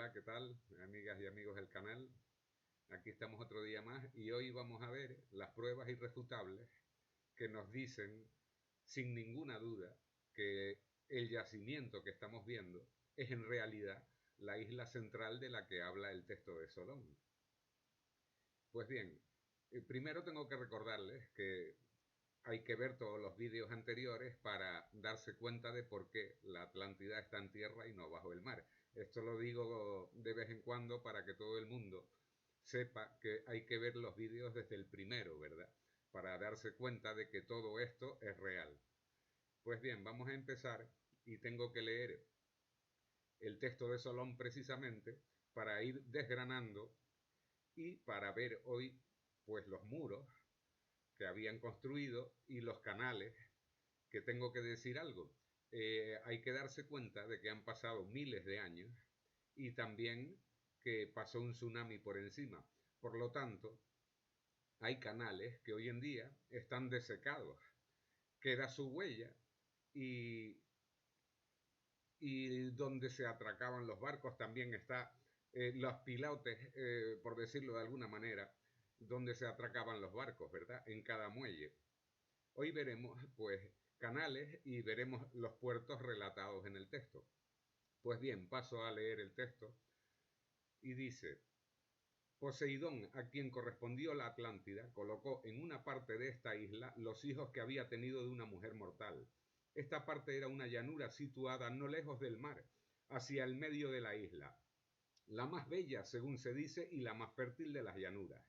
Hola, ¿qué tal, amigas y amigos del canal? Aquí estamos otro día más y hoy vamos a ver las pruebas irrefutables que nos dicen, sin ninguna duda, que el yacimiento que estamos viendo es en realidad la isla central de la que habla el texto de Solón. Pues bien, primero tengo que recordarles que hay que ver todos los vídeos anteriores para darse cuenta de por qué la Atlántida está en tierra y no bajo el mar. Esto lo digo de vez en cuando para que todo el mundo sepa que hay que ver los vídeos desde el primero, ¿verdad? Para darse cuenta de que todo esto es real. Pues bien, vamos a empezar y tengo que leer el texto de Solón precisamente para ir desgranando y para ver hoy pues los muros que habían construido y los canales, que tengo que decir algo. Hay que darse cuenta de que han pasado miles de años y también que pasó un tsunami por encima. Por lo tanto, hay canales que hoy en día están desecados. Queda su huella y, y donde se atracaban los barcos también está los pilotes, por decirlo de alguna manera, donde se atracaban los barcos, ¿verdad? En cada muelle. Hoy veremos, pues, canales y veremos los puertos relatados en el texto. Pues bien, paso a leer el texto y dice: Poseidón, a quien correspondió la Atlántida, colocó en una parte de esta isla los hijos que había tenido de una mujer mortal. Esta parte era una llanura situada no lejos del mar, hacia el medio de la isla, la más bella, según se dice, y la más fértil de las llanuras.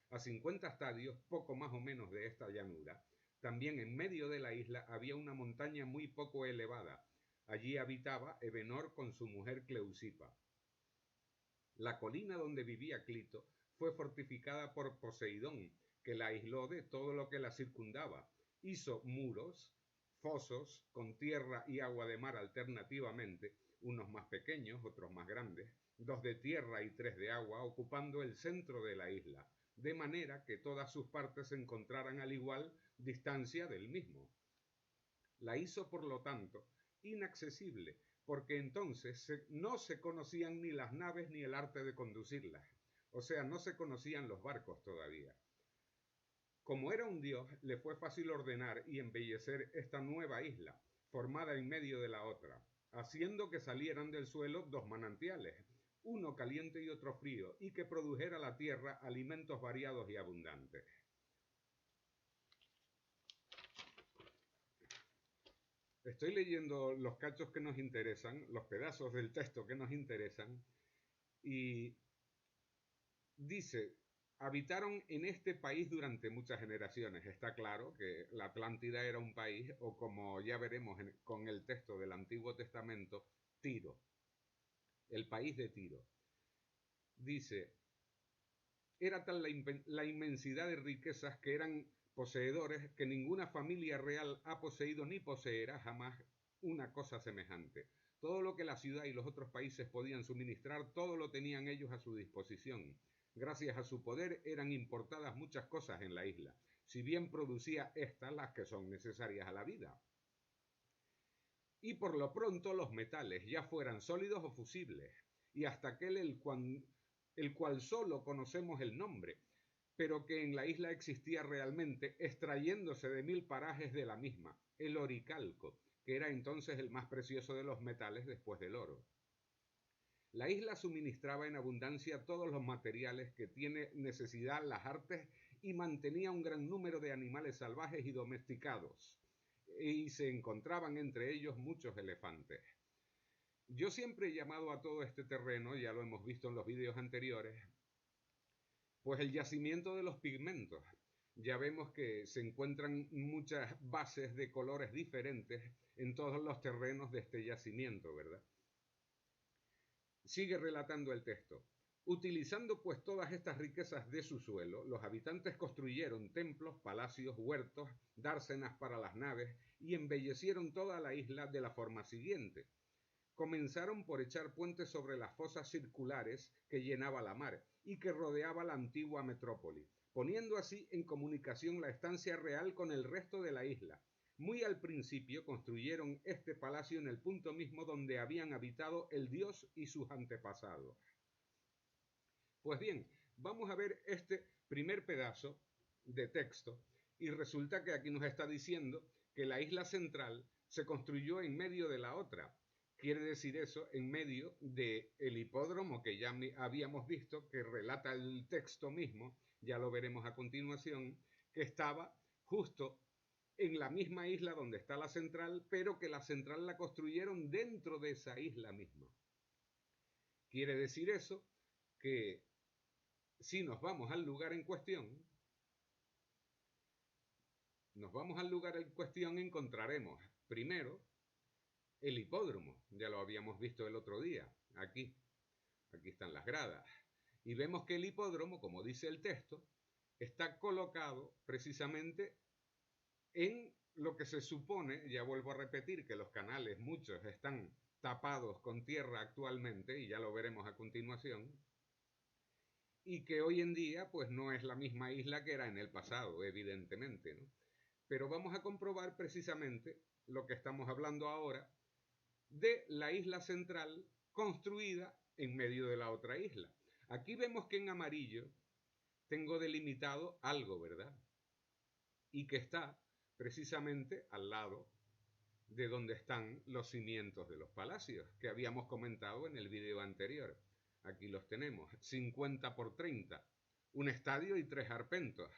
A 50 estadios, poco más o menos de esta llanura, también en medio de la isla había una montaña muy poco elevada. Allí habitaba Evenor con su mujer Cleusipa. La colina donde vivía Clito fue fortificada por Poseidón, que la aisló de todo lo que la circundaba. Hizo muros, fosos, con tierra y agua de mar alternativamente, unos más pequeños, otros más grandes, dos de tierra y tres de agua, ocupando el centro de la isla, de manera que todas sus partes se encontraran al igual distancia del mismo. La hizo, por lo tanto, inaccesible, porque entonces no se conocían ni las naves ni el arte de conducirlas. O sea, no se conocían los barcos todavía. Como era un dios, le fue fácil ordenar y embellecer esta nueva isla, formada en medio de la otra, haciendo que salieran del suelo dos manantiales, uno caliente y otro frío, y que produjera la tierra alimentos variados y abundantes. Estoy leyendo los cachos que nos interesan, los pedazos del texto que nos interesan, y dice: habitaron en este país durante muchas generaciones. Está claro que la Atlántida era un país, o como ya veremos con el texto del Antiguo Testamento, Tiro, el país de Tiro. Dice: era tal la inmensidad de riquezas que eran poseedores que ninguna familia real ha poseído ni poseerá jamás una cosa semejante. Todo lo que la ciudad y los otros países podían suministrar, todo lo tenían ellos a su disposición. Gracias a su poder eran importadas muchas cosas en la isla, si bien producía estas las que son necesarias a la vida. Y por lo pronto los metales, ya fueran sólidos o fusibles, y hasta aquel el cual solo conocemos el nombre, pero que en la isla existía realmente, extrayéndose de 1000 parajes de la misma, el oricalco, que era entonces el más precioso de los metales después del oro. La isla suministraba en abundancia todos los materiales que tiene necesidad las artes y mantenía un gran número de animales salvajes y domesticados, y se encontraban entre ellos muchos elefantes. Yo siempre he llamado a todo este terreno, ya lo hemos visto en los vídeos anteriores, pues el yacimiento de los pigmentos. Ya vemos que se encuentran muchas bases de colores diferentes en todos los terrenos de este yacimiento, ¿verdad? Sigue relatando el texto. Utilizando pues todas estas riquezas de su suelo, los habitantes construyeron templos, palacios, huertos, dársenas para las naves y embellecieron toda la isla de la forma siguiente. Comenzaron por echar puentes sobre las fosas circulares que llenaba la mar y que rodeaba la antigua metrópoli, poniendo así en comunicación la estancia real con el resto de la isla. muy al principio construyeron este palacio en el punto mismo donde habían habitado el dios y sus antepasados. Pues bien, vamos a ver este primer pedazo de texto y resulta que aquí nos está diciendo que la isla central se construyó en medio de la otra. Quiere decir eso, en medio del hipódromo que ya habíamos visto, que relata el texto mismo, ya lo veremos a continuación, que estaba justo en la misma isla donde está la central, pero que la central la construyeron dentro de esa isla misma. Quiere decir eso que si nos vamos al lugar en cuestión, encontraremos primero el hipódromo, ya lo habíamos visto el otro día, aquí están las gradas, y vemos que el hipódromo, como dice el texto, está colocado precisamente en lo que se supone, ya vuelvo a repetir que los canales muchos están tapados con tierra actualmente, y ya lo veremos a continuación, y que hoy en día pues no es la misma isla que era en el pasado, evidentemente, ¿no? Pero vamos a comprobar precisamente lo que estamos hablando ahora de la isla central construida en medio de la otra isla. Aquí vemos que en amarillo tengo delimitado algo, ¿verdad? Y que está precisamente al lado de donde están los cimientos de los palacios que habíamos comentado en el vídeo anterior. Aquí los tenemos, 50 por 30, un estadio y 3 arpentos.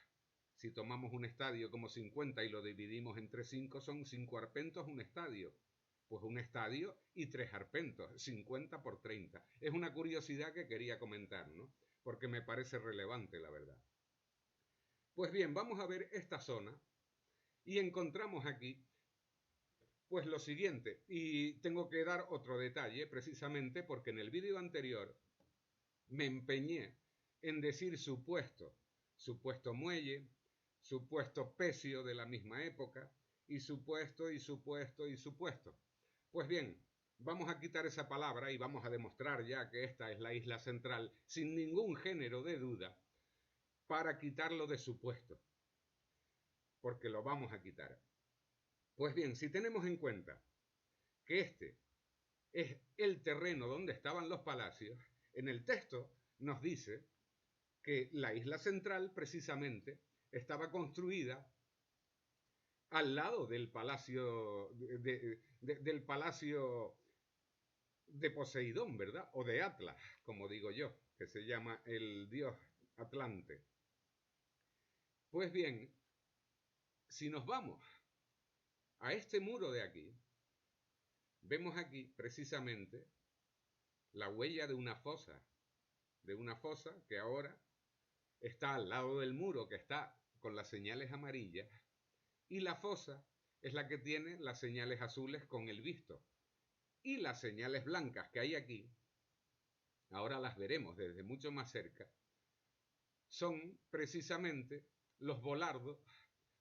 Si tomamos un estadio como 50 y lo dividimos entre 5, son 5 arpentos un estadio. Pues un estadio y 3 arpentos, 50 por 30. Es una curiosidad que quería comentar, ¿no? Porque me parece relevante, la verdad. Pues bien, vamos a ver esta zona y encontramos aquí pues lo siguiente, y tengo que dar otro detalle precisamente porque en el vídeo anterior me empeñé en decir supuesto muelle, supuesto pecio de la misma época, y supuesto. Pues bien, vamos a quitar esa palabra y vamos a demostrar ya que esta es la isla central sin ningún género de duda para quitarlo de supuesto, porque lo vamos a quitar. Pues bien, si tenemos en cuenta que este es el terreno donde estaban los palacios, en el texto nos dice que la isla central precisamente estaba construida al lado del palacio del palacio de Poseidón, ¿verdad? O de Atlas, como digo yo, que se llama el dios Atlante. Pues bien, si nos vamos a este muro de aquí, vemos aquí precisamente la huella de una fosa que ahora está al lado del muro, que está con las señales amarillas, y la fosa es la que tiene las señales azules con el visto. Y las señales blancas que hay aquí, ahora las veremos desde mucho más cerca, son precisamente los volardos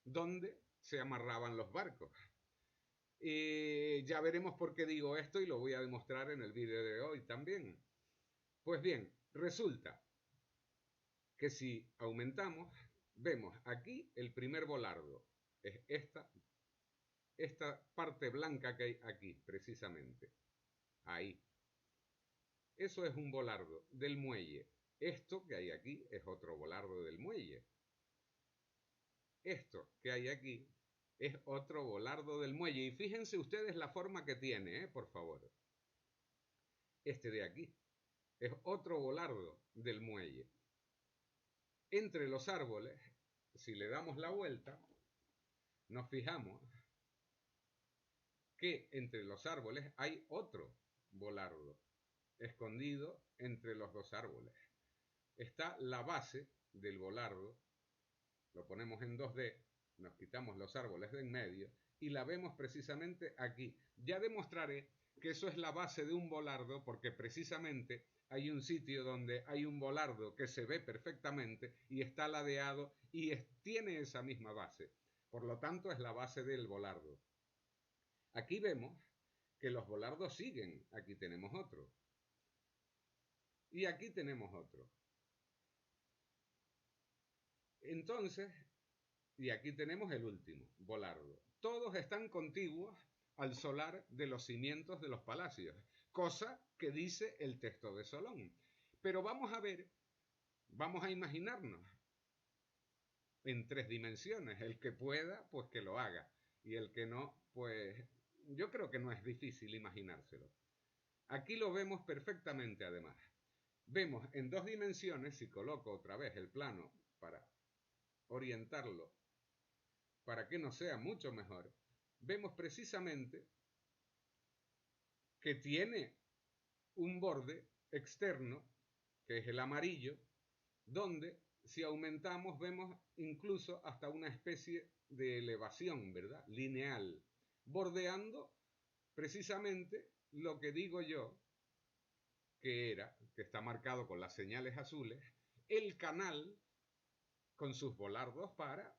donde se amarraban los barcos. Ya veremos por qué digo esto y lo voy a demostrar en el vídeo de hoy también. Pues bien, resulta que si aumentamos, vemos aquí el primer volardo, es esta parte blanca que hay aquí, precisamente, ahí. Eso es un volardo del muelle. Esto que hay aquí es otro volardo del muelle. Esto que hay aquí es otro volardo del muelle. Y fíjense ustedes la forma que tiene, por favor. Este de aquí es otro volardo del muelle. Entre los árboles, si le damos la vuelta, nos fijamos que entre los árboles hay otro volardo escondido entre los dos árboles. Está la base del volardo, lo ponemos en 2D, nos quitamos los árboles de en medio y la vemos precisamente aquí. Ya demostraré que eso es la base de un volardo porque precisamente hay un sitio donde hay un volardo que se ve perfectamente y está ladeado y tiene esa misma base. Por lo tanto, es la base del volardo. Aquí vemos que los volardos siguen. Aquí tenemos otro. Y aquí tenemos otro. Entonces, y aquí tenemos el último, Volardo. Todos están contiguos al solar de los cimientos de los palacios, cosa que dice el texto de Solón. Pero vamos a ver, vamos a imaginarnos en 3 dimensiones. El que pueda, pues que lo haga. Y el que no, pues yo creo que no es difícil imaginárselo. Aquí lo vemos perfectamente además. Vemos en 2 dimensiones, si coloco otra vez el plano para orientarlo, para que nos sea mucho mejor, vemos precisamente que tiene un borde externo, que es el amarillo, donde si aumentamos vemos incluso hasta una especie de elevación, ¿verdad? Lineal, bordeando precisamente lo que digo yo, que está marcado con las señales azules, el canal con sus volardos para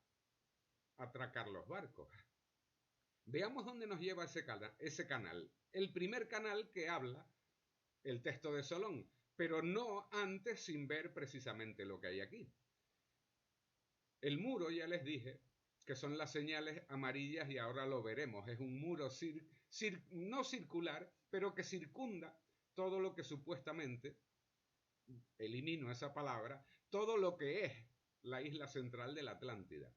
atracar los barcos. Veamos dónde nos lleva ese canal. El primer canal que habla el texto de Solón, pero no antes sin ver precisamente lo que hay aquí. El muro, ya les dije, que son las señales amarillas y ahora lo veremos. Es un muro no circular, pero que circunda todo lo que supuestamente, elimino esa palabra, todo lo que es la isla central de la Atlántida.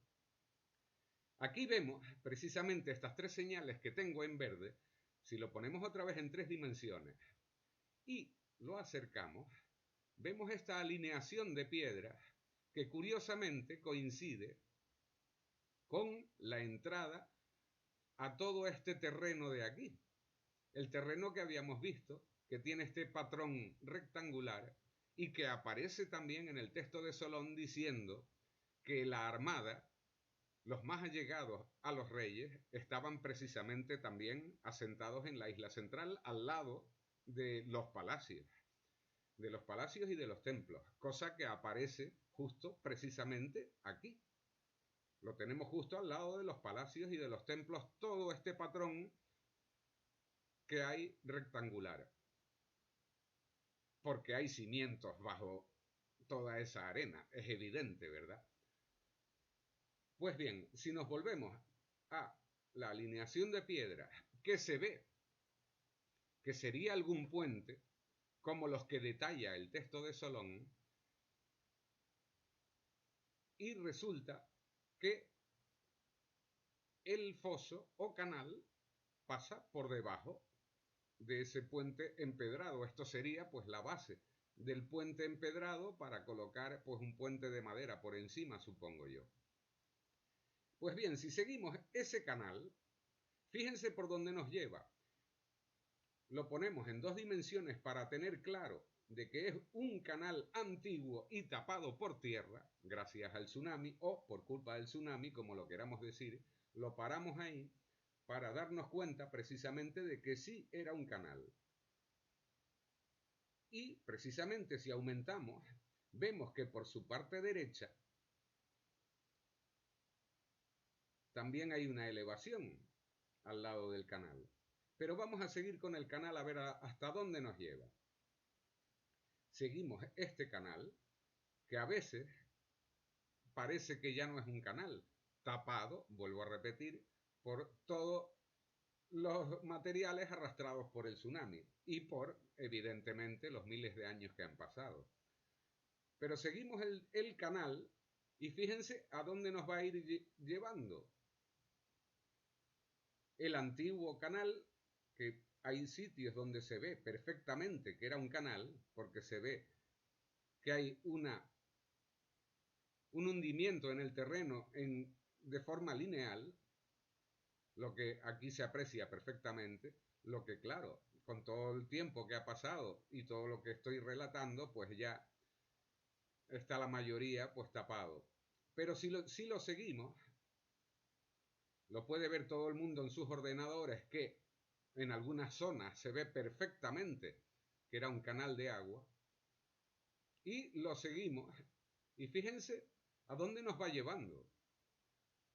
Aquí vemos precisamente estas 3 señales que tengo en verde. Si lo ponemos otra vez en 3 dimensiones y lo acercamos, vemos esta alineación de piedras que curiosamente coincide con la entrada a todo este terreno de aquí. El terreno que habíamos visto, que tiene este patrón rectangular y que aparece también en el texto de Solón diciendo que la armada, los más allegados a los reyes, estaban precisamente también asentados en la isla central al lado de los palacios y de los templos, cosa que aparece justo precisamente aquí. Lo tenemos justo al lado de los palacios y de los templos, todo este patrón que hay rectangular, porque hay cimientos bajo toda esa arena, es evidente, ¿verdad? Pues bien, si nos volvemos a la alineación de piedras que se ve que sería algún puente, como los que detalla el texto de Solón, y resulta que el foso o canal pasa por debajo de ese puente empedrado. Esto sería pues la base del puente empedrado para colocar pues un puente de madera por encima, supongo yo. Pues bien, si seguimos ese canal, fíjense por dónde nos lleva. Lo ponemos en 2 dimensiones para tener claro de que es un canal antiguo y tapado por tierra, gracias al tsunami o por culpa del tsunami, como lo queramos decir. Lo paramos ahí para darnos cuenta precisamente de que sí era un canal. Y precisamente si aumentamos, vemos que por su parte derecha también hay una elevación al lado del canal. Pero vamos a seguir con el canal a ver hasta dónde nos lleva. Seguimos este canal, que a veces parece que ya no es un canal, tapado, vuelvo a repetir, por todos los materiales arrastrados por el tsunami y por, evidentemente, los miles de años que han pasado. Pero seguimos el canal y fíjense a dónde nos va a ir llevando. El antiguo canal, que hay sitios donde se ve perfectamente que era un canal, porque se ve que hay un hundimiento en el terreno de forma lineal, lo que aquí se aprecia perfectamente, lo que claro, con todo el tiempo que ha pasado y todo lo que estoy relatando, pues ya está la mayoría pues tapado. Pero si lo seguimos, lo puede ver todo el mundo en sus ordenadores, que en algunas zonas se ve perfectamente que era un canal de agua, y lo seguimos, y fíjense a dónde nos va llevando.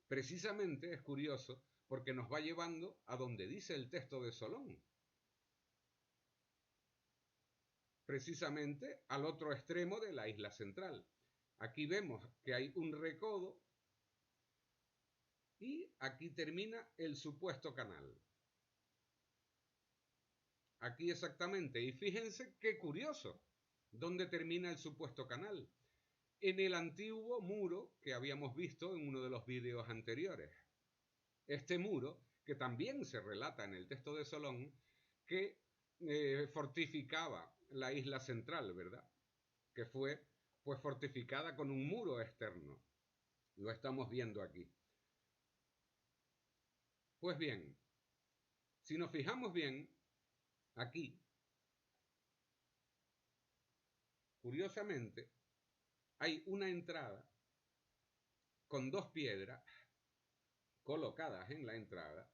Precisamente es curioso porque nos va llevando a donde dice el texto de Solón, precisamente al otro extremo de la isla central. Aquí vemos que hay un recodo Y aquí termina el supuesto canal. Aquí exactamente. Y fíjense qué curioso. ¿Dónde termina el supuesto canal? En el antiguo muro que habíamos visto en uno de los vídeos anteriores. Este muro, que también se relata en el texto de Solón, que fortificaba la isla central, ¿verdad? Que fue pues fortificada con un muro externo. Lo estamos viendo aquí. Pues bien, si nos fijamos bien, aquí, curiosamente, hay una entrada con dos piedras colocadas en la entrada.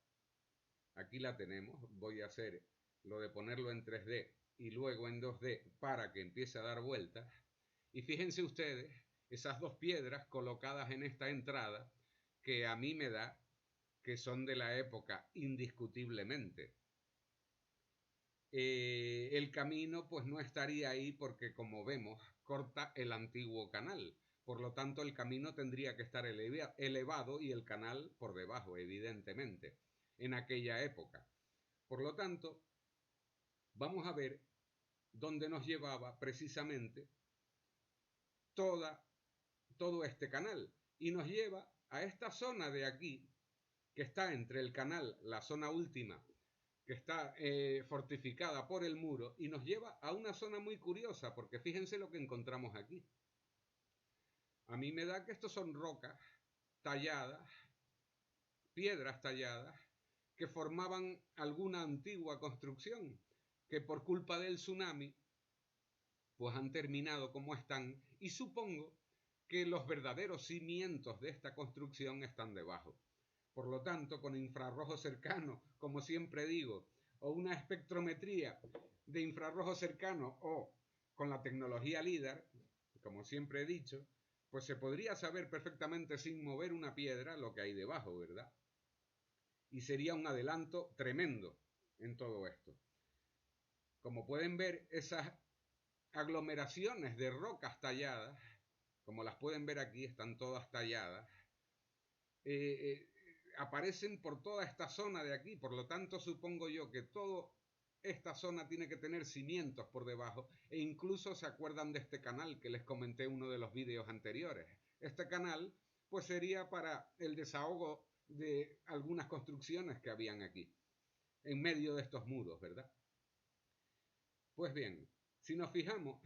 Aquí la tenemos. Voy a hacer lo de ponerlo en 3D y luego en 2D para que empiece a dar vueltas. Y fíjense ustedes esas dos piedras colocadas en esta entrada que a mí me da que son de la época indiscutiblemente. El camino pues no estaría ahí porque, como vemos, corta el antiguo canal. Por lo tanto, el camino tendría que estar elevado y el canal por debajo, evidentemente, en aquella época. Por lo tanto, vamos a ver dónde nos llevaba precisamente todo este canal. Y nos lleva a esta zona de aquí, que está entre el canal, la zona última, que está fortificada por el muro, y nos lleva a una zona muy curiosa, porque fíjense lo que encontramos aquí. A mí me da que estos son rocas talladas, piedras talladas, que formaban alguna antigua construcción, que por culpa del tsunami, pues han terminado como están, y supongo que los verdaderos cimientos de esta construcción están debajo. Por lo tanto, con infrarrojo cercano, como siempre digo, o una espectrometría de infrarrojo cercano, o con la tecnología LIDAR, como siempre he dicho, pues se podría saber perfectamente sin mover una piedra lo que hay debajo, ¿verdad? Y sería un adelanto tremendo en todo esto. Como pueden ver, esas aglomeraciones de rocas talladas, como las pueden ver aquí, están todas talladas, aparecen por toda esta zona de aquí. Por lo tanto, supongo yo que toda esta zona tiene que tener cimientos por debajo, e incluso se acuerdan de este canal que les comenté en uno de los vídeos anteriores. Este canal pues sería para el desahogo de algunas construcciones que habían aquí, en medio de estos muros, ¿verdad? Pues bien, si nos fijamos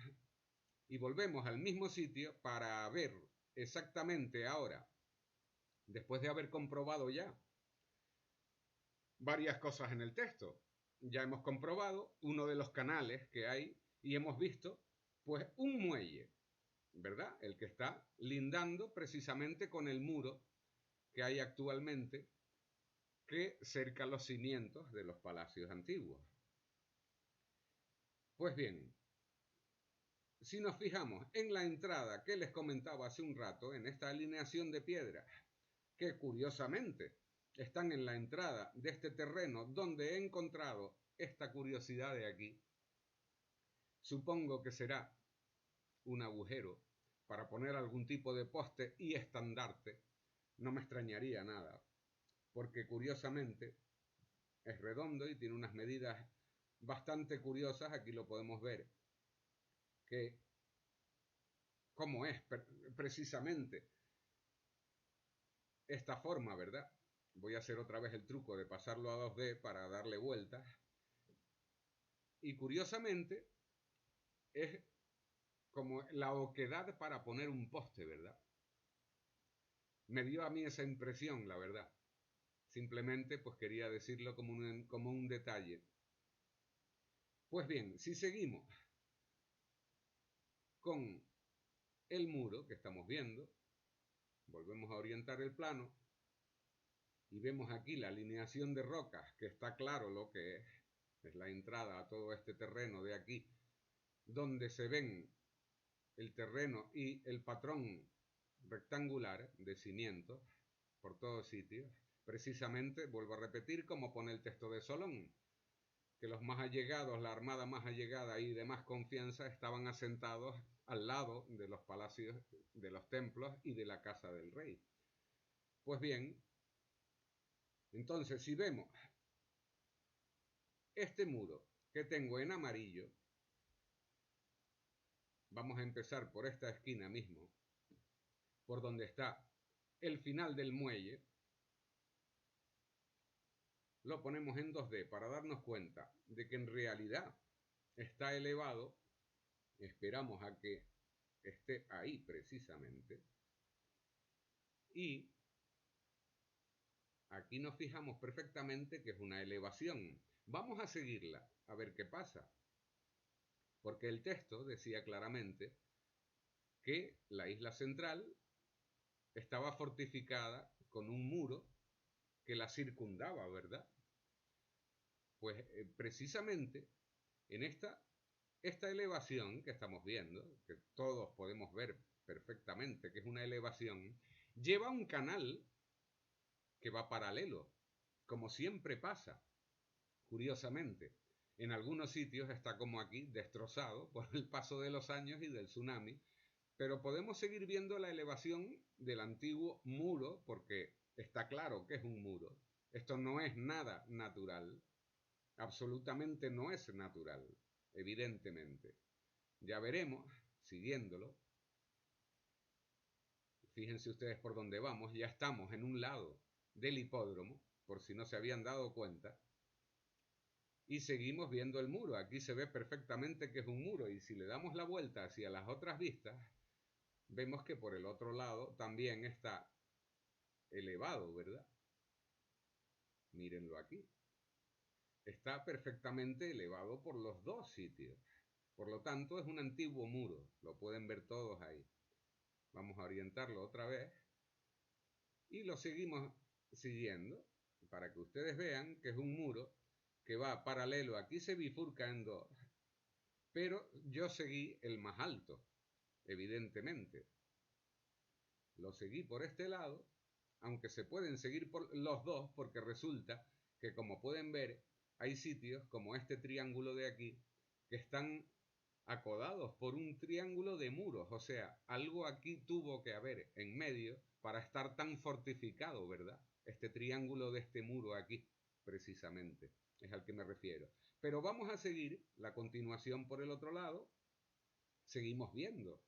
y volvemos al mismo sitio para ver exactamente ahora, después de haber comprobado ya varias cosas en el texto, ya hemos comprobado uno de los canales que hay y hemos visto pues un muelle, ¿verdad? El que está lindando precisamente con el muro que hay actualmente que cerca los cimientos de los palacios antiguos. Pues bien, si nos fijamos en la entrada que les comentaba hace un rato, en esta alineación de piedras, que curiosamente están en la entrada de este terreno donde he encontrado esta curiosidad de aquí, supongo que será un agujero para poner algún tipo de poste y estandarte. No me extrañaría nada, porque curiosamente es redondo y tiene unas medidas bastante curiosas. Aquí lo podemos ver, que cómo es precisamente esta forma, ¿verdad? Voy a hacer otra vez el truco de pasarlo a 2D para darle vueltas. Y curiosamente es como la oquedad para poner un poste, ¿verdad? Me dio a mí esa impresión, la verdad. Simplemente pues quería decirlo como un detalle. Pues bien, si seguimos con el muro que estamos viendo, volvemos a orientar el plano y vemos aquí la alineación de rocas, que está claro lo que es la entrada a todo este terreno de aquí, donde se ven el terreno y el patrón rectangular de cimientos por todos sitios. Precisamente, vuelvo a repetir, como pone el texto de Solón, que los más allegados, la armada más allegada y de más confianza estaban asentados al lado de los palacios, de los templos y de la casa del rey. Pues bien, Entonces, si vemos este muro que tengo en amarillo, vamos a empezar por esta esquina mismo, por donde está el final del muelle, lo ponemos en 2D para darnos cuenta de que en realidad está elevado. Esperamos a que esté ahí precisamente. Y aquí nos fijamos perfectamente que es una elevación. Vamos a seguirla, a ver qué pasa. Porque el texto decía claramente que la isla central estaba fortificada con un muro que la circundaba, ¿verdad? Pues precisamente en esta elevación que estamos viendo, que todos podemos ver perfectamente que es una elevación, lleva un canal que va paralelo, como siempre pasa, curiosamente. En algunos sitios está como aquí, destrozado por el paso de los años y del tsunami, pero podemos seguir viendo la elevación del antiguo muro, porque está claro que es un muro. Esto no es nada natural, absolutamente no es natural, evidentemente. Ya veremos, siguiéndolo, fíjense ustedes por dónde vamos, ya estamos en un lado del hipódromo, por si no se habían dado cuenta, y seguimos viendo el muro. Aquí se ve perfectamente que es un muro, y si le damos la vuelta hacia las otras vistas, vemos que por el otro lado también está elevado, ¿verdad? Mírenlo aquí. Está perfectamente elevado por los dos sitios. Por lo tanto, es un antiguo muro. Lo pueden ver todos ahí. Vamos a orientarlo otra vez. Y lo seguimos siguiendo para que ustedes vean que es un muro que va paralelo. Aquí se bifurca en dos. Pero yo seguí el más alto, evidentemente. Lo seguí por este lado, aunque se pueden seguir por los dos, porque resulta que, como pueden ver, hay sitios como este triángulo de aquí que están acodados por un triángulo de muros. O sea, algo aquí tuvo que haber en medio para estar tan fortificado, ¿verdad? Este triángulo de este muro aquí, precisamente, es al que me refiero. Pero vamos a seguir la continuación por el otro lado. Seguimos viendo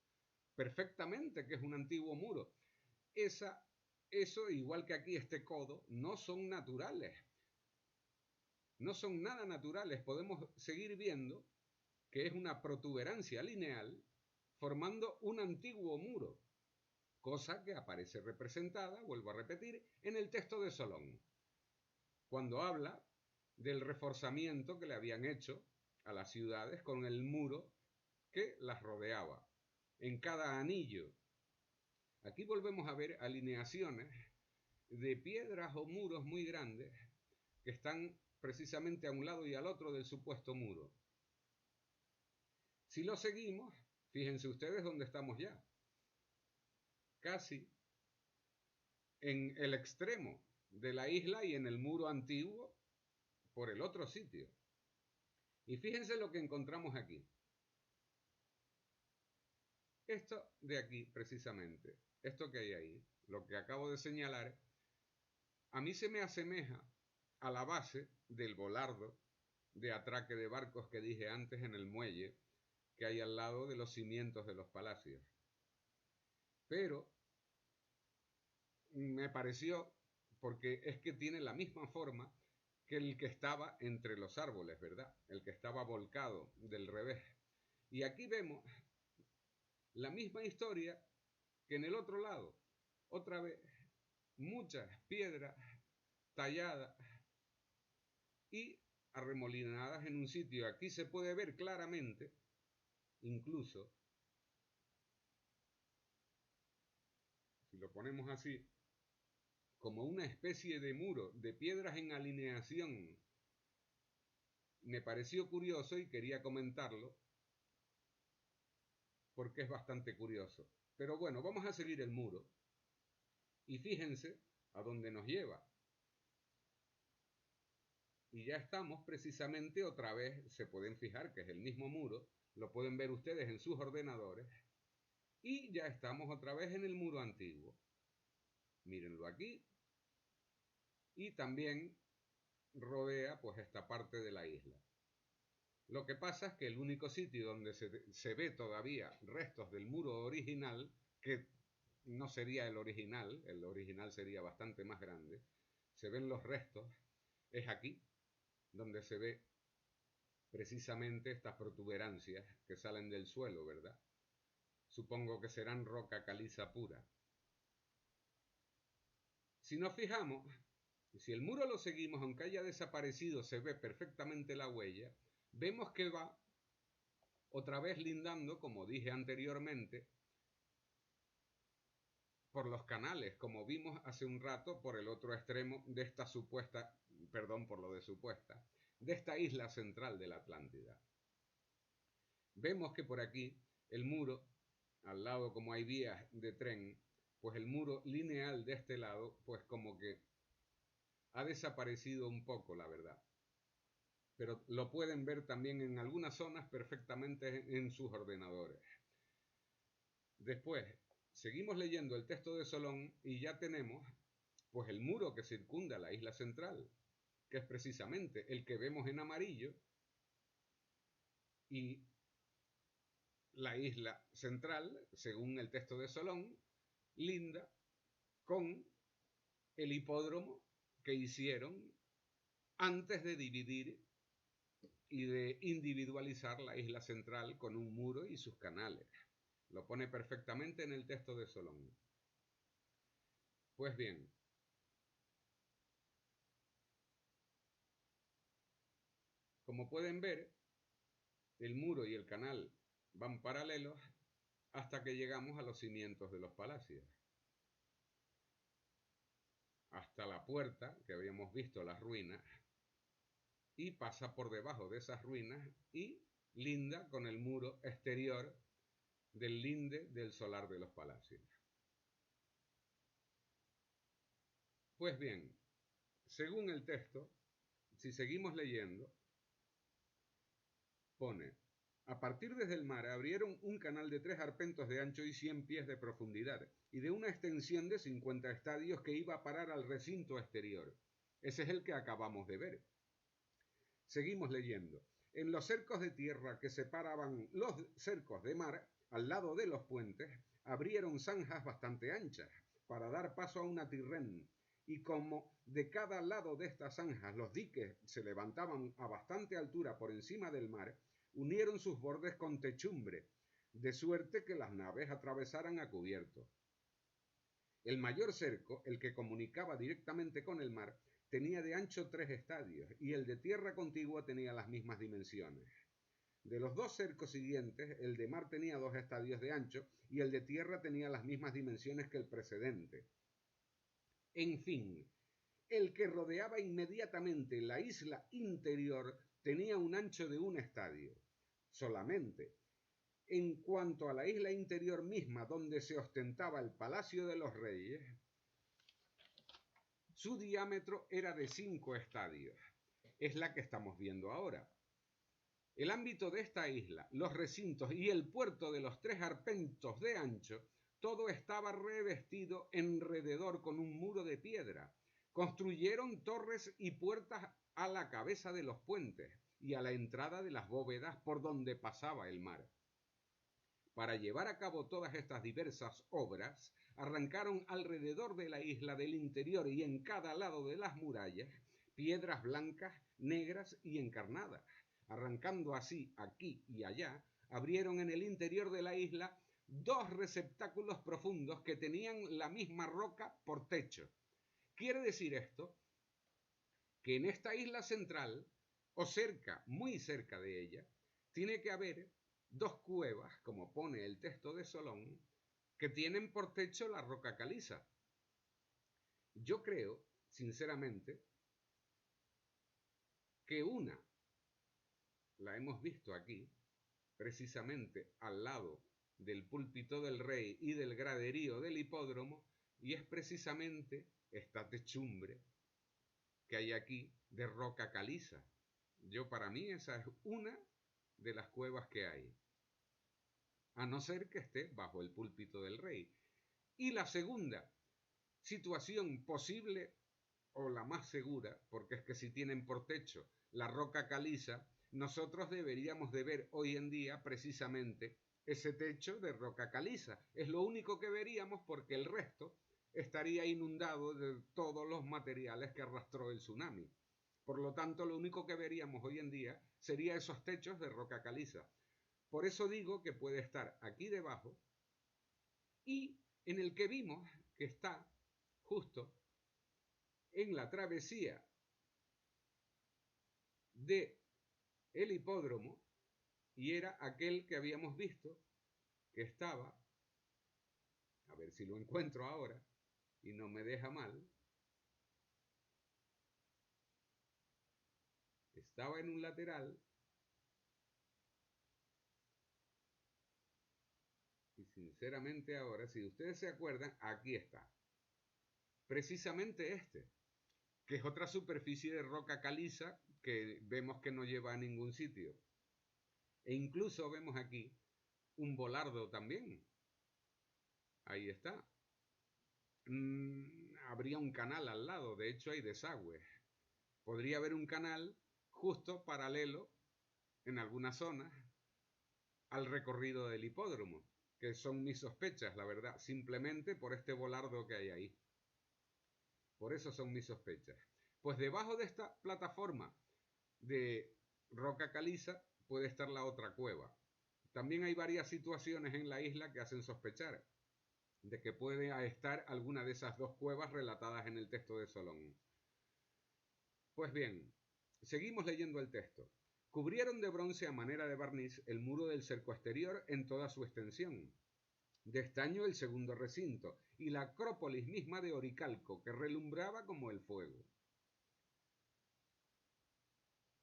perfectamente que es un antiguo muro. Eso, igual que aquí este codo, no son naturales. No son nada naturales. Podemos seguir viendo que es una protuberancia lineal formando un antiguo muro, cosa que aparece representada, vuelvo a repetir, en el texto de Solón, cuando habla del reforzamiento que le habían hecho a las ciudades con el muro que las rodeaba, en cada anillo. Aquí volvemos a ver alineaciones de piedras o muros muy grandes que están precisamente a un lado y al otro del supuesto muro. Si lo seguimos, fíjense ustedes dónde estamos ya. Casi en el extremo de la isla y en el muro antiguo por el otro sitio. Y fíjense lo que encontramos aquí. Esto de aquí, precisamente, esto que hay ahí, lo que acabo de señalar, a mí se me asemeja a la base del volardo de atraque de barcos que dije antes en el muelle que hay al lado de los cimientos de los palacios. Pero me pareció, porque es que tiene la misma forma que el que estaba entre los árboles, ¿verdad? El que estaba volcado del revés. Y aquí vemos la misma historia que en el otro lado. Otra vez, muchas piedras talladas y arremolinadas en un sitio. Aquí se puede ver claramente, incluso, si lo ponemos así, como una especie de muro de piedras en alineación. Me pareció curioso y quería comentarlo porque es bastante curioso. Pero bueno, vamos a seguir el muro y fíjense a dónde nos lleva. Y ya estamos precisamente otra vez, se pueden fijar que es el mismo muro, lo pueden ver ustedes en sus ordenadores, y ya estamos otra vez en el muro antiguo. Mírenlo aquí. y también rodea pues esta parte de la isla. Lo que pasa es que el único sitio donde se ve todavía restos del muro original, que no sería el original sería bastante más grande, se ven los restos, es aquí, donde se ve precisamente estas protuberancias que salen del suelo, ¿verdad? Supongo que serán roca caliza pura. Si nos fijamos, si el muro lo seguimos, aunque haya desaparecido, se ve perfectamente la huella, vemos que va otra vez lindando, como dije anteriormente, por los canales, como vimos hace un rato, por el otro extremo de esta supuesta, perdón por lo de supuesta, de esta isla central de la Atlántida. Vemos que por aquí el muro, al lado como hay vías de tren, pues el muro lineal de este lado, pues como que ha desaparecido un poco, la verdad. Pero lo pueden ver también en algunas zonas perfectamente en sus ordenadores. Después, seguimos leyendo el texto de Solón y ya tenemos pues el muro que circunda la isla central, que es precisamente el que vemos en amarillo, y la isla central, según el texto de Solón, linda con el hipódromo que hicieron antes de dividir y de individualizar la isla central con un muro y sus canales. Lo pone perfectamente en el texto de Solón. Pues bien, como pueden ver, el muro y el canal van paralelos hasta que llegamos a los cimientos de los palacios. Hasta la puerta, que habíamos visto las ruinas, y pasa por debajo de esas ruinas y linda con el muro exterior del linde del solar de los palacios. Pues bien, según el texto, si seguimos leyendo, pone: a partir desde el mar abrieron un canal de 3 arpentos de ancho y 100 pies de profundidad, y de una extensión de 50 estadios que iba a parar al recinto exterior. Ese es el que acabamos de ver. Seguimos leyendo. En los cercos de tierra que separaban los cercos de mar, al lado de los puentes, abrieron zanjas bastante anchas para dar paso a una tirrén, y como de cada lado de estas zanjas los diques se levantaban a bastante altura por encima del mar, unieron sus bordes con techumbre, de suerte que las naves atravesaran a cubierto. El mayor cerco, el que comunicaba directamente con el mar, tenía de ancho 3 estadios, y el de tierra contigua tenía las mismas dimensiones. De los 2 cercos siguientes, el de mar tenía 2 estadios de ancho, y el de tierra tenía las mismas dimensiones que el precedente. En fin, el que rodeaba inmediatamente la isla interior tenía un ancho de 1 estadio solamente. En cuanto a la isla interior misma, donde se ostentaba el Palacio de los Reyes, su diámetro era de 5 estadios. Es la que estamos viendo ahora. El ámbito de esta isla, los recintos y el puerto de los 3 arpentos de ancho, todo estaba revestido alrededor con un muro de piedra. Construyeron torres y puertas a la cabeza de los puentes y a la entrada de las bóvedas por donde pasaba el mar. Para llevar a cabo todas estas diversas obras, arrancaron alrededor de la isla del interior y en cada lado de las murallas piedras blancas, negras y encarnadas. Arrancando así aquí y allá, abrieron en el interior de la isla 2 receptáculos profundos que tenían la misma roca por techo. Quiere decir esto que en esta isla central, o cerca, muy cerca de ella, tiene que haber 2 cuevas, como pone el texto de Solón, que tienen por techo la roca caliza. Yo creo, sinceramente, que una la hemos visto aquí, precisamente al lado del púlpito del rey y del graderío del hipódromo, y es precisamente esta techumbre que hay aquí de roca caliza. Para mí esa es una de las cuevas que hay, a no ser que esté bajo el púlpito del rey. Y la segunda situación posible o la más segura, porque es que si tienen por techo la roca caliza, nosotros deberíamos de ver hoy en día precisamente ese techo de roca caliza. Es lo único que veríamos porque el resto estaría inundado de todos los materiales que arrastró el tsunami. Por lo tanto, lo único que veríamos hoy en día sería esos techos de roca caliza. Por eso digo que puede estar aquí debajo y en el que vimos que está justo en la travesía de el hipódromo, y era aquel que habíamos visto que estaba, a ver si lo encuentro ahora y no me deja mal, estaba en un lateral y sinceramente ahora, si ustedes se acuerdan, aquí está, precisamente este, que es otra superficie de roca caliza que vemos que no lleva a ningún sitio. E incluso vemos aquí un volardo también. Ahí está. Habría un canal al lado, de hecho hay desagües. Podría haber un canal justo paralelo en algunas zonas al recorrido del hipódromo, que son mis sospechas, la verdad, simplemente por este volardo que hay ahí. Por eso son mis sospechas. Pues debajo de esta plataforma de roca caliza puede estar la otra cueva. También hay varias situaciones en la isla que hacen sospechar de que puede estar alguna de esas dos cuevas relatadas en el texto de Solón. Pues bien, seguimos leyendo el texto. Cubrieron de bronce a manera de barniz el muro del cerco exterior en toda su extensión. De estaño el segundo recinto y la acrópolis misma de oricalco que relumbraba como el fuego.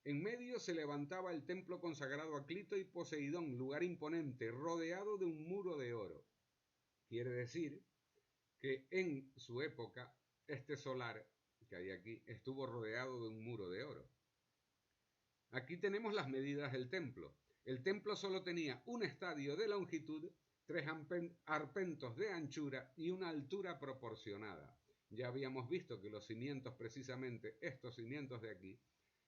En medio se levantaba el templo consagrado a Clito y Poseidón, lugar imponente, rodeado de un muro de oro. Quiere decir que en su época este solar que hay aquí estuvo rodeado de un muro de oro. Aquí tenemos las medidas del templo. El templo solo tenía un estadio de longitud, 3 arpentos de anchura y una altura proporcionada. Ya habíamos visto que los cimientos, precisamente estos cimientos de aquí,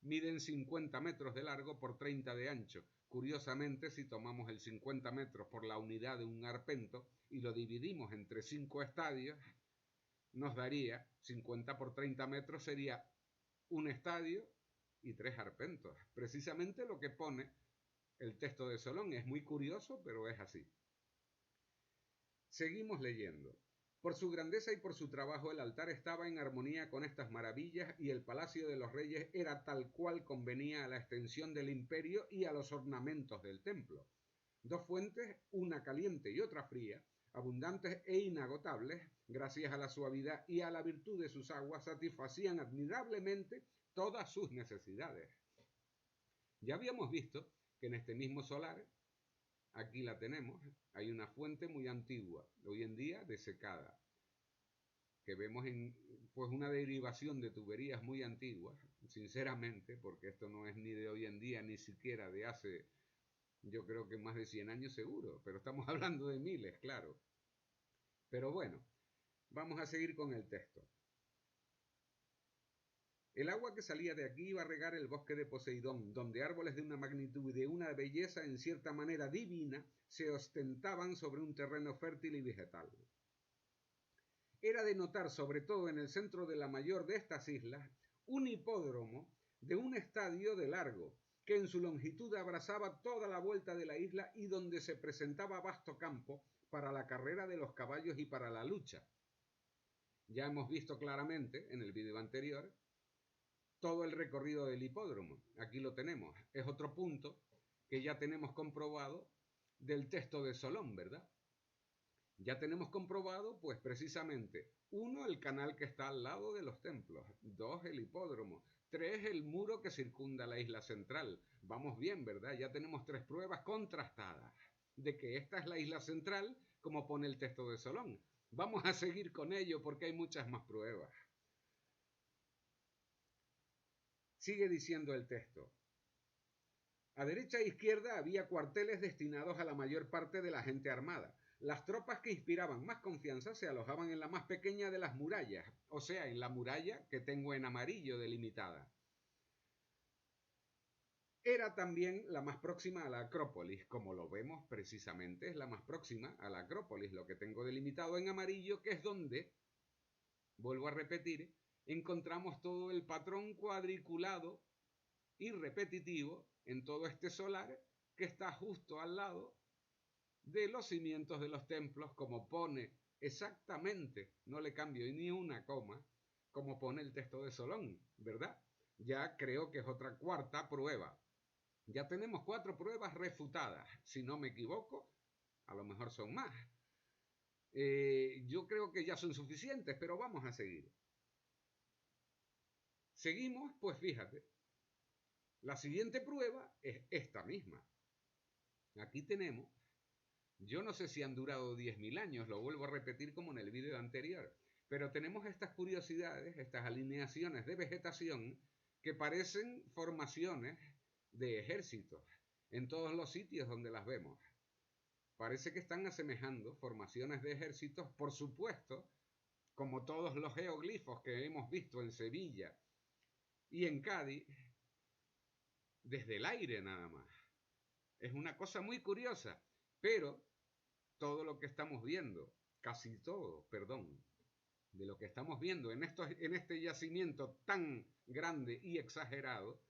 miden 50 metros de largo por 30 de ancho. Curiosamente, si tomamos el 50 metros por la unidad de un arpento y lo dividimos entre 5 estadios, nos daría 50 por 30 metros, sería un estadio y 3 arpentos. Precisamente lo que pone el texto de Solón. Es muy curioso, pero es así. Seguimos leyendo. Por su grandeza y por su trabajo el altar estaba en armonía con estas maravillas y el palacio de los reyes era tal cual convenía a la extensión del imperio y a los ornamentos del templo. Dos fuentes, una caliente y otra fría, abundantes e inagotables, gracias a la suavidad y a la virtud de sus aguas, satisfacían admirablemente todas sus necesidades. Ya habíamos visto que en este mismo solar, aquí la tenemos, hay una fuente muy antigua, hoy en día desecada, que vemos en pues una derivación de tuberías muy antiguas, sinceramente, porque esto no es ni de hoy en día, ni siquiera de hace, yo creo que más de 100 años seguro, pero estamos hablando de miles, claro. Pero bueno, vamos a seguir con el texto. El agua que salía de aquí iba a regar el bosque de Poseidón, donde árboles de una magnitud y de una belleza en cierta manera divina se ostentaban sobre un terreno fértil y vegetal. Era de notar, sobre todo en el centro de la mayor de estas islas, un hipódromo de un estadio de largo, que en su longitud abrazaba toda la vuelta de la isla y donde se presentaba vasto campo para la carrera de los caballos y para la lucha. Ya hemos visto claramente en el vídeo anterior todo el recorrido del hipódromo. Aquí lo tenemos. Es otro punto que ya tenemos comprobado del texto de Solón, ¿verdad? Ya tenemos comprobado, pues precisamente, 1, el canal que está al lado de los templos, 2, el hipódromo, 3, el muro que circunda la isla central. Vamos bien, ¿verdad? Ya tenemos 3 pruebas contrastadas de que esta es la isla central, como pone el texto de Solón. Vamos a seguir con ello porque hay muchas más pruebas. Sigue diciendo el texto. A derecha e izquierda había cuarteles destinados a la mayor parte de la gente armada. Las tropas que inspiraban más confianza se alojaban en la más pequeña de las murallas, o sea, en la muralla que tengo en amarillo delimitada. Era también la más próxima a la Acrópolis, como lo vemos precisamente, es la más próxima a la Acrópolis, lo que tengo delimitado en amarillo, que es donde, vuelvo a repetir, encontramos todo el patrón cuadriculado y repetitivo en todo este solar que está justo al lado de los cimientos de los templos, como pone exactamente, no le cambio ni una coma, como pone el texto de Solón, ¿verdad? Ya creo que es otra cuarta prueba. Ya tenemos 4 pruebas refutadas, si no me equivoco, a lo mejor son más. Yo creo que ya son suficientes, pero vamos a seguir. Seguimos, pues fíjate, la siguiente prueba es esta misma. Aquí tenemos, yo no sé si han durado 10.000 años, lo vuelvo a repetir como en el vídeo anterior, pero tenemos estas curiosidades, estas alineaciones de vegetación que parecen formaciones de ejércitos en todos los sitios donde las vemos. Parece que están asemejando formaciones de ejércitos, por supuesto, como todos los geoglifos que hemos visto en Sevilla y en Cádiz, desde el aire nada más. Es una cosa muy curiosa, pero todo lo que estamos viendo, casi todo, perdón, de lo que estamos viendo en este yacimiento tan grande y exagerado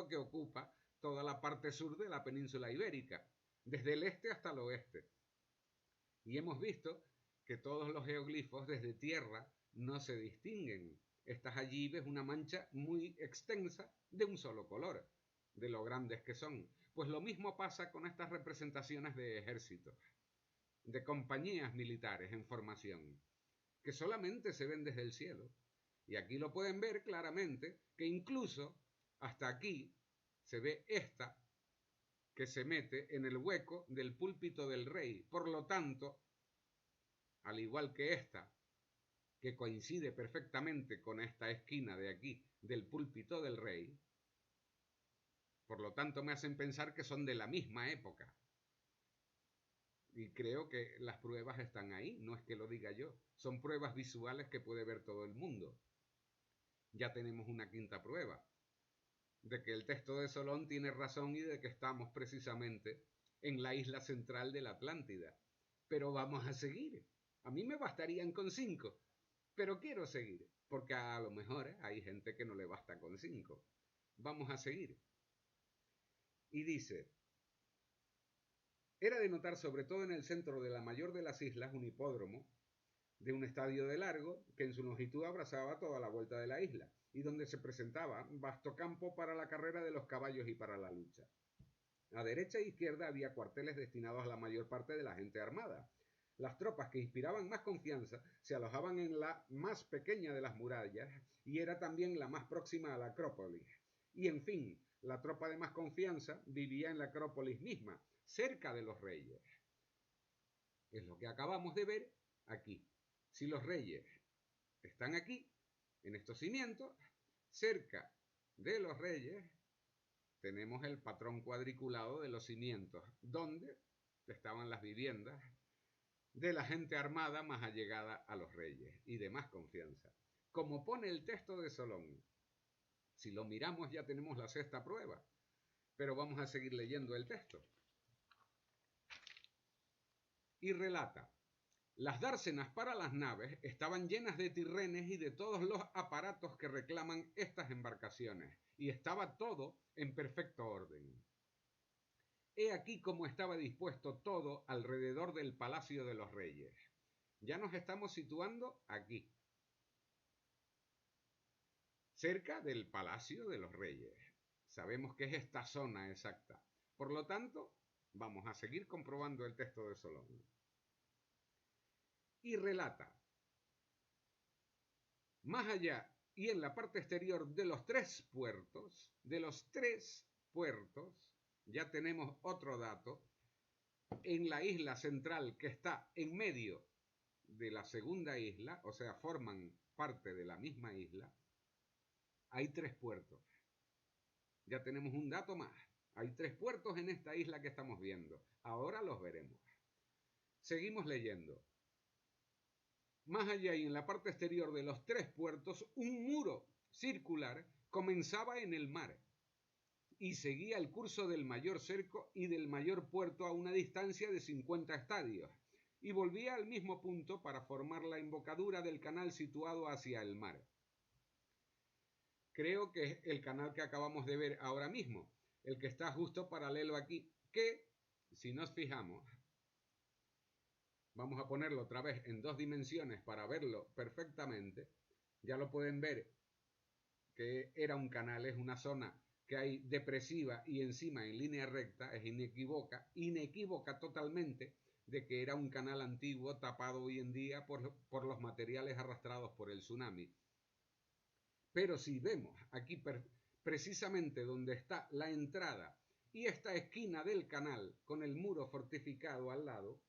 que ocupa toda la parte sur de la península ibérica, desde el este hasta el oeste. Y hemos visto que todos los geoglifos desde tierra no se distinguen. Estás allí y ves una mancha muy extensa de un solo color, de lo grandes que son. Pues lo mismo pasa con estas representaciones de ejércitos, de compañías militares en formación, que solamente se ven desde el cielo. Y aquí lo pueden ver claramente, que incluso hasta aquí se ve esta que se mete en el hueco del púlpito del rey. Por lo tanto, al igual que esta, que coincide perfectamente con esta esquina de aquí del púlpito del rey, por lo tanto me hacen pensar que son de la misma época. Y creo que las pruebas están ahí, no es que lo diga yo, son pruebas visuales que puede ver todo el mundo. Ya tenemos una quinta prueba, de que el texto de Solón tiene razón y de que estamos precisamente en la isla central de la Atlántida. Pero vamos a seguir. A mí me bastarían con 5, pero quiero seguir, porque a lo mejor hay gente que no le basta con 5. Vamos a seguir. Y dice, era de notar sobre todo en el centro de la mayor de las islas un hipódromo de un estadio de largo que en su longitud abrazaba toda la vuelta de la isla y donde se presentaba vasto campo para la carrera de los caballos y para la lucha. A derecha e izquierda había cuarteles destinados a la mayor parte de la gente armada. Las tropas que inspiraban más confianza se alojaban en la más pequeña de las murallas y era también la más próxima a la Acrópolis. Y en fin, la tropa de más confianza vivía en la Acrópolis misma, cerca de los reyes. Es lo que acabamos de ver aquí. Si los reyes están aquí, en estos cimientos, cerca de los reyes, tenemos el patrón cuadriculado de los cimientos, donde estaban las viviendas de la gente armada más allegada a los reyes y de más confianza. Como pone el texto de Solón, si lo miramos ya tenemos la sexta prueba, pero vamos a seguir leyendo el texto. Y relata, las dársenas para las naves estaban llenas de tirrenes y de todos los aparatos que reclaman estas embarcaciones, y estaba todo en perfecto orden. He aquí cómo estaba dispuesto todo alrededor del palacio de los reyes. Ya nos estamos situando aquí, cerca del palacio de los reyes. Sabemos que es esta zona exacta. Por lo tanto, vamos a seguir comprobando el texto de Solón. Y relata, más allá y en la parte exterior de los tres puertos, ya tenemos otro dato, en la isla central que está en medio de la segunda isla, o sea, forman parte de la misma isla, hay 3 puertos. Ya tenemos un dato más. Hay 3 puertos en esta isla que estamos viendo. Ahora los veremos. Seguimos leyendo. Más allá y en la parte exterior de los 3 puertos, un muro circular comenzaba en el mar y seguía el curso del mayor cerco y del mayor puerto a una distancia de 50 estadios, y volvía al mismo punto para formar la embocadura del canal situado hacia el mar. Creo que es el canal que acabamos de ver ahora mismo, el que está justo paralelo aquí, que, si nos fijamos, vamos a ponerlo otra vez en 2 dimensiones para verlo perfectamente, ya lo pueden ver que era un canal, es una zona que hay depresiva y encima en línea recta, es inequívoca totalmente de que era un canal antiguo tapado hoy en día por los materiales arrastrados por el tsunami. Pero si vemos aquí precisamente donde está la entrada y esta esquina del canal con el muro fortificado al lado,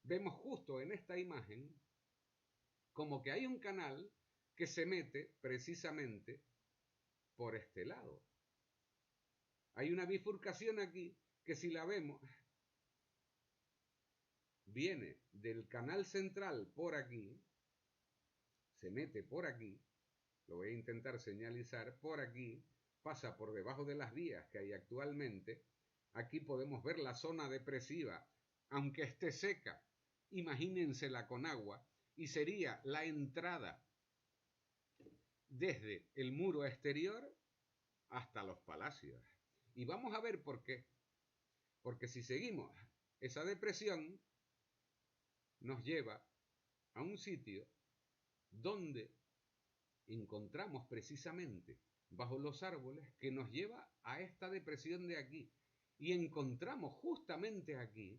vemos justo en esta imagen como que hay un canal que se mete precisamente por este lado. Hay una bifurcación aquí que si la vemos, viene del canal central por aquí, se mete por aquí, lo voy a intentar señalizar, por aquí, pasa por debajo de las vías que hay actualmente. Aquí podemos ver la zona depresiva, aunque esté seca, imagínensela con agua, y sería la entrada desde el muro exterior hasta los palacios. Y vamos a ver por qué. Porque si seguimos esa depresión, nos lleva a un sitio donde encontramos precisamente bajo los árboles que nos lleva a esta depresión de aquí. Y encontramos justamente aquí,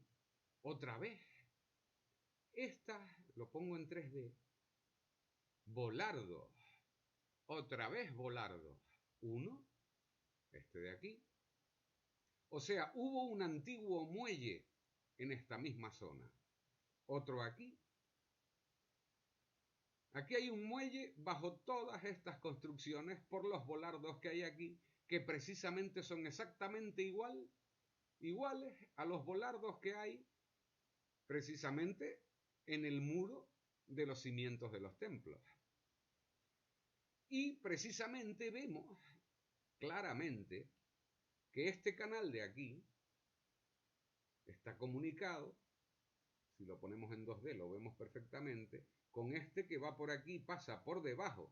otra vez, esta, lo pongo en 3D, volardos. Otra vez volardos. Uno, este de aquí. O sea, hubo un antiguo muelle en esta misma zona. Otro aquí. Aquí hay un muelle bajo todas estas construcciones por los volardos que hay aquí, que precisamente son exactamente iguales a los volardos que hay precisamente en el muro de los cimientos de los templos. Y precisamente vemos claramente que este canal de aquí está comunicado, si lo ponemos en 2D lo vemos perfectamente, con este que va por aquí, pasa por debajo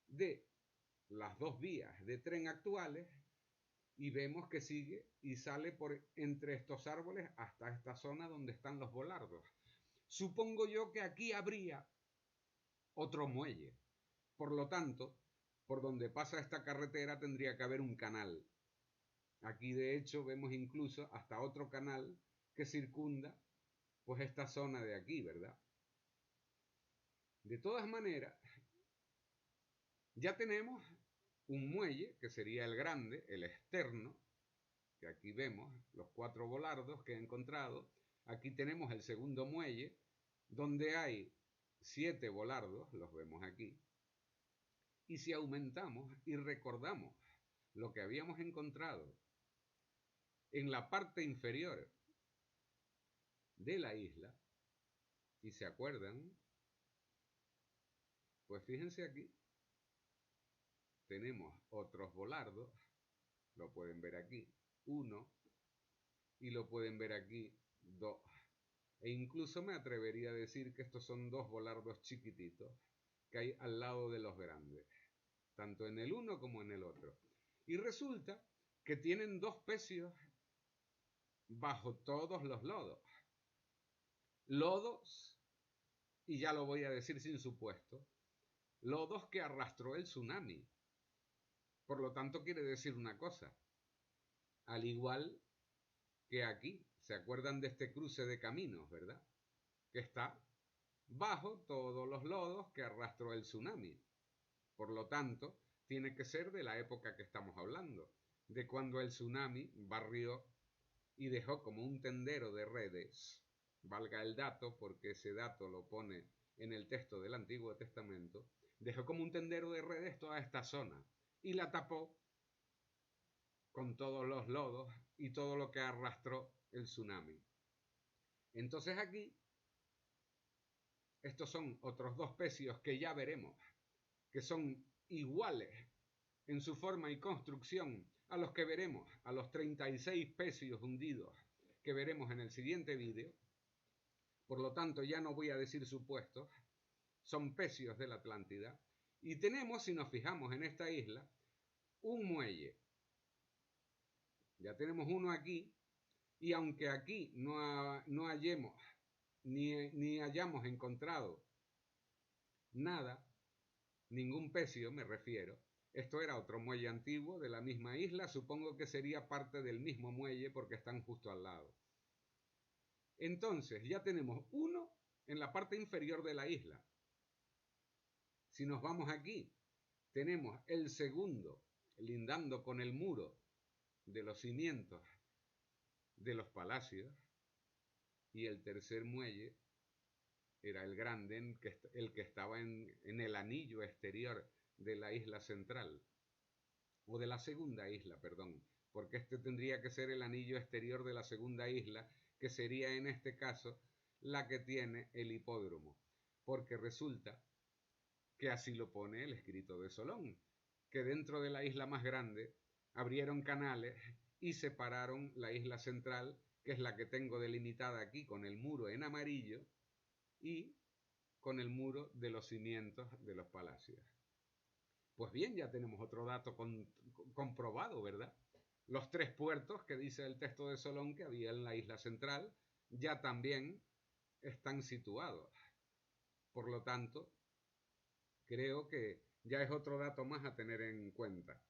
de las 2 vías de tren actuales y vemos que sigue y sale por entre estos árboles hasta esta zona donde están los volardos. Supongo yo que aquí habría otro muelle. Por lo tanto, por donde pasa esta carretera tendría que haber un canal. Aquí de hecho vemos incluso hasta otro canal que circunda pues esta zona de aquí, ¿verdad? De todas maneras, ya tenemos un muelle, que sería el grande, el externo, que aquí vemos los 4 volardos que he encontrado. Aquí tenemos el segundo muelle, donde hay 7 volardos, los vemos aquí. Y si aumentamos y recordamos lo que habíamos encontrado en la parte inferior de la isla, y se acuerdan, pues fíjense aquí, tenemos otros volardos, lo pueden ver aquí, 1, y lo pueden ver aquí, 2. E incluso me atrevería a decir que estos son 2 volardos chiquititos que hay al lado de los grandes, tanto en el uno como en el otro. Y resulta que tienen 2 pecios bajo todos los lodos. Lodos, y ya lo voy a decir sin supuesto, lodos que arrastró el tsunami. Por lo tanto, quiere decir una cosa. Al igual que aquí, ¿se acuerdan de este cruce de caminos, verdad? Que está bajo todos los lodos que arrastró el tsunami. Por lo tanto, tiene que ser de la época que estamos hablando, de cuando el tsunami barrió y dejó como un tendero de redes, valga el dato porque ese dato lo pone en el texto del Antiguo Testamento, dejó como un tendero de redes toda esta zona y la tapó con todos los lodos y todo lo que arrastró el tsunami. Entonces aquí, estos son otros dos pecios que ya veremos, que son iguales en su forma y construcción a los que veremos, a los 36 pecios hundidos que veremos en el siguiente vídeo. Por lo tanto, ya no voy a decir supuestos, son pecios de la Atlántida. Y tenemos, si nos fijamos en esta isla, un muelle. Ya tenemos uno aquí, y aunque aquí no hallemos ni hayamos encontrado nada, ningún pecio me refiero, esto era otro muelle antiguo de la misma isla, supongo que sería parte del mismo muelle porque están justo al lado. Entonces ya tenemos uno en la parte inferior de la isla. Si nos vamos aquí, tenemos el segundo lindando con el muro de los cimientos de los palacios, y el tercer muelle era el grande, el que estaba en el anillo exterior de la isla central, o de la segunda isla, perdón, porque este tendría que ser el anillo exterior de la segunda isla, que sería en este caso la que tiene el hipódromo, porque resulta que así lo pone el escrito de Solón, que dentro de la isla más grande abrieron canales y separaron la isla central, que es la que tengo delimitada aquí con el muro en amarillo, y con el muro de los cimientos de los palacios. Pues bien, ya tenemos otro dato comprobado, ¿verdad? Los 3 puertos que dice el texto de Solón que había en la isla central ya también están situados. Por lo tanto, creo que ya es otro dato más a tener en cuenta.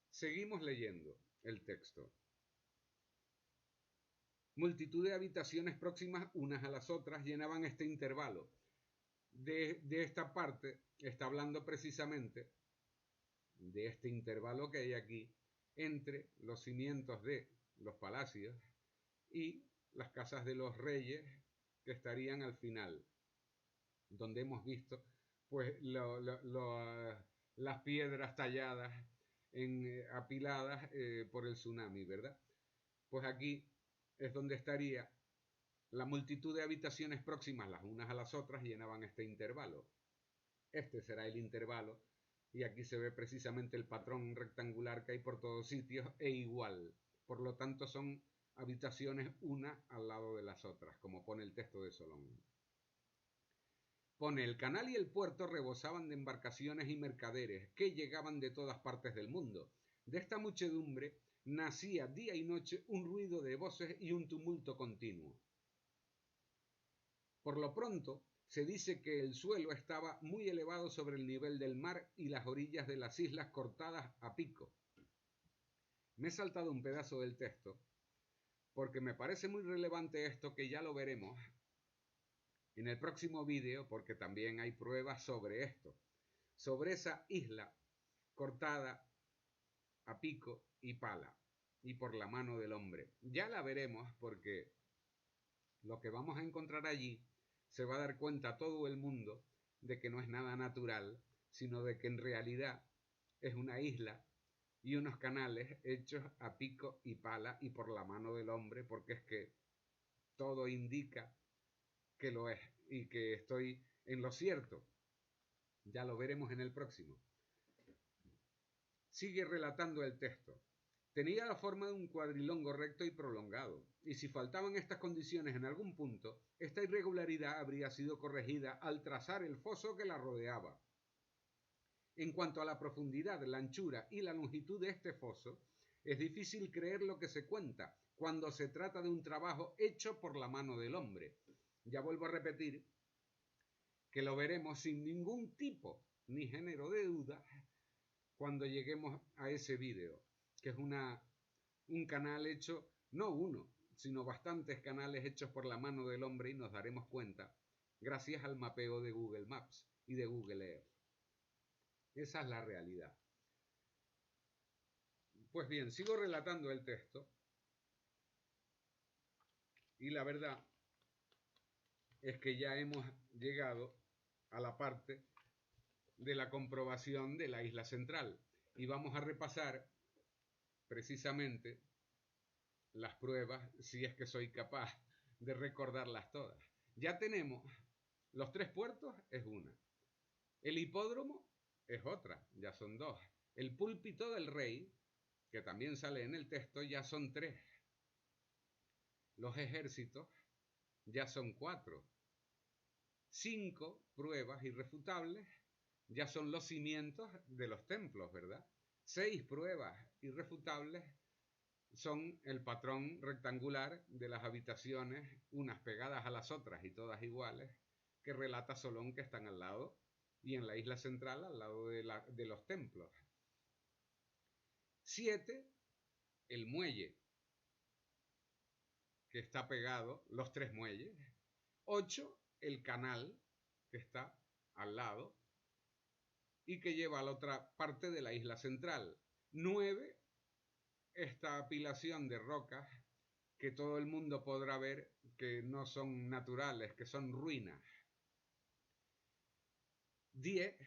Seguimos leyendo el texto. Multitud de habitaciones próximas unas a las otras llenaban este intervalo. De esta parte está hablando precisamente de este intervalo que hay aquí entre los cimientos de los palacios y las casas de los reyes que estarían al final, donde hemos visto pues las piedras talladas apiladas por el tsunami, ¿verdad? Pues aquí es donde estaría la multitud de habitaciones próximas las unas a las otras llenaban este intervalo. Este será el intervalo y aquí se ve precisamente el patrón rectangular que hay por todos sitios e igual. Por lo tanto son habitaciones una al lado de las otras, como pone el texto de Solón. Pone: el canal y el puerto rebosaban de embarcaciones y mercaderes que llegaban de todas partes del mundo. De esta muchedumbre nacía día y noche un ruido de voces y un tumulto continuo. Por lo pronto, se dice que el suelo estaba muy elevado sobre el nivel del mar y las orillas de las islas cortadas a pico. Me he saltado un pedazo del texto porque me parece muy relevante esto, que ya lo veremos en el próximo vídeo, porque también hay pruebas sobre esto, sobre esa isla cortada a pico y pala y por la mano del hombre. Ya la veremos porque lo que vamos a encontrar allí se va a dar cuenta todo el mundo de que no es nada natural, sino de que en realidad es una isla y unos canales hechos a pico y pala y por la mano del hombre, porque es que todo indica que lo es y que estoy en lo cierto. Ya lo veremos en el próximo. Sigue relatando el texto. Tenía la forma de un cuadrilongo recto y prolongado, y si faltaban estas condiciones en algún punto, esta irregularidad habría sido corregida al trazar el foso que la rodeaba. En cuanto a la profundidad, la anchura y la longitud de este foso, es difícil creer lo que se cuenta cuando se trata de un trabajo hecho por la mano del hombre. Ya vuelvo a repetir que lo veremos sin ningún tipo ni género de duda cuando lleguemos a ese vídeo, que es un canal hecho, no uno, sino bastantes canales hechos por la mano del hombre, y nos daremos cuenta gracias al mapeo de Google Maps y de Google Earth. Esa es la realidad. Pues bien, sigo relatando el texto y la verdad es que ya hemos llegado a la parte de la comprobación de la isla central. y vamos a repasar precisamente las pruebas, si es que soy capaz de recordarlas todas. Ya tenemos los 3 puertos, es una. El hipódromo es otra, ya son 2. El púlpito del rey, que también sale en el texto, ya son 3. Los ejércitos ya son 4. 5 pruebas irrefutables ya son los cimientos de los templos, ¿verdad? 6 pruebas irrefutables son el patrón rectangular de las habitaciones, unas pegadas a las otras y todas iguales, que relata Solón, que están al lado, y en la isla central, al lado de los templos. 7, el muelle, que está pegado, los 3 muelles. 8, el canal, que está al lado, y que lleva a la otra parte de la isla central. 9, esta apilación de rocas que todo el mundo podrá ver que no son naturales, que son ruinas. 10,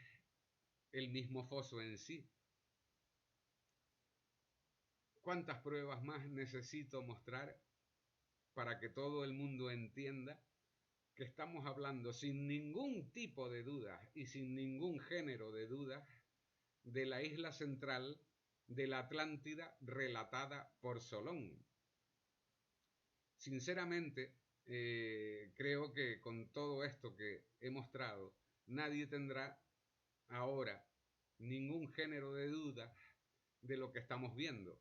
el mismo foso en sí. ¿Cuántas pruebas más necesito mostrar para que todo el mundo entienda que estamos hablando sin ningún tipo de dudas y sin ningún género de dudas de la isla central de la Atlántida relatada por Solón? Sinceramente, creo que con todo esto que he mostrado, nadie tendrá ahora ningún género de duda de lo que estamos viendo.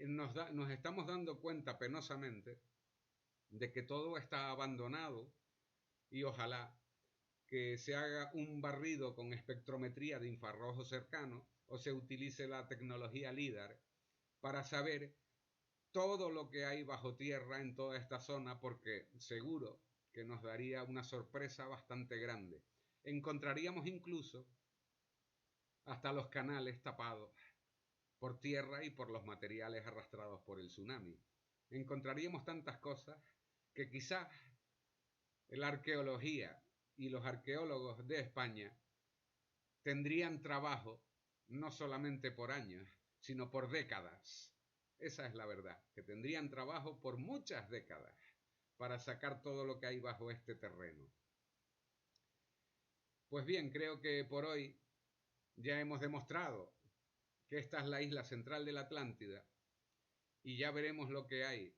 Nos estamos dando cuenta penosamente de que todo está abandonado y ojalá que se haga un barrido con espectrometría de infrarrojo cercano o se utilice la tecnología LIDAR para saber todo lo que hay bajo tierra en toda esta zona, porque seguro que nos daría una sorpresa bastante grande. Encontraríamos incluso hasta los canales tapados por tierra y por los materiales arrastrados por el tsunami. Encontraríamos tantas cosas que quizás la arqueología y los arqueólogos de España tendrían trabajo no solamente por años, sino por décadas. Esa es la verdad, que tendrían trabajo por muchas décadas para sacar todo lo que hay bajo este terreno. Pues bien, creo que por hoy ya hemos demostrado que esta es la isla central de la Atlántida y ya veremos lo que hay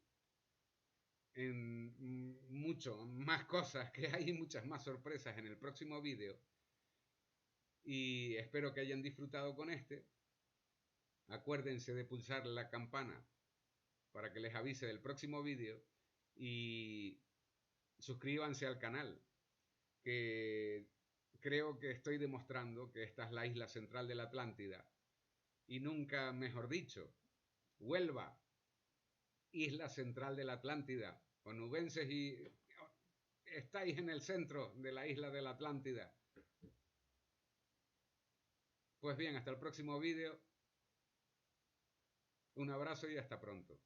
en mucho más cosas, que hay muchas más sorpresas en el próximo vídeo, y espero que hayan disfrutado con este. Acuérdense de pulsar la campana para que les avise del próximo vídeo y suscríbanse al canal, que creo que estoy demostrando que esta es la isla central de la Atlántida y nunca mejor dicho, Huelva, isla central de la Atlántida, onubenses, y estáis en el centro de la isla de la Atlántida. Pues bien, hasta el próximo vídeo. Un abrazo y hasta pronto.